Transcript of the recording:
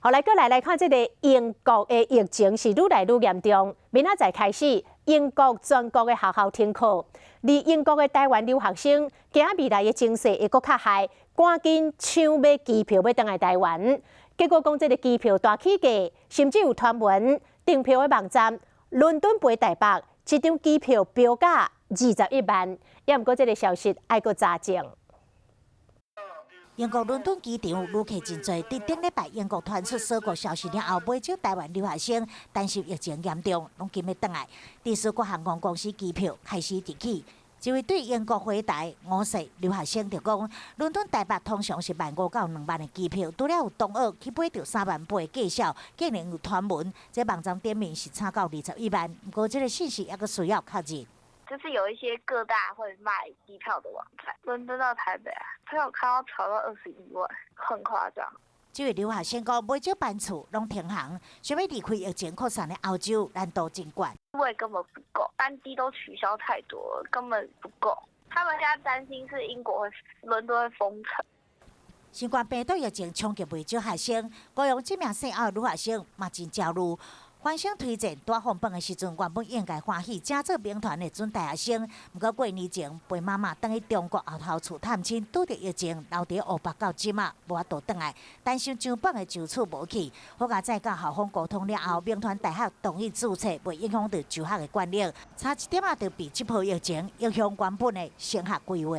后来来看这个英国的疫情是愈来愈严重，明仔载开始，英国全国的学校停课，而英国的台湾留学生惊未来的情势会搁较害，赶紧抢买机票要回来台湾。结果讲这个机票大起价，甚至有传闻订票的网站伦敦飞台北，一张机票标价21万，也毋过这个消息爱搁查证。英国伦敦机场旅客真多，伫顶礼拜英国传出锁国消息了后，不少台湾留学生担心疫情严重，拢今要回来。第四国航空公司机票开始直起。一位对英国回台5岁留学生就讲，伦敦台北通常是15000到2万的机票，除了有同学去买到3万8的价销，竟然有传闻，这网站店面是差到21万。不过这个信息也阁需要确认。就是有一些各大会卖机票的网站，伦敦到台北啊，朋友看到炒到21万，很夸张。这位留学生讲，买少班次拢停航，想要离开疫情扩散的欧洲，难度真高。位根本不够，班机都取消太多了，根本不够。他们现在担心是英国伦敦会封城。新冠病毒疫情冲击未少学生，高雄这名姓奥的留学生嘛真焦虑。欢声推荐带红饭的时阵，原本应该欢喜，正做兵团的准大学生。不过过年前陪妈妈返去中国后头厝探亲，拄着疫情，留伫乌北到即马无法度返来，担心上班的就厝无去。好甲再甲校方沟通了后，兵团大学同意注册，袂影响到就学的管理。差一点就被这波疫情影响原本的升学规划。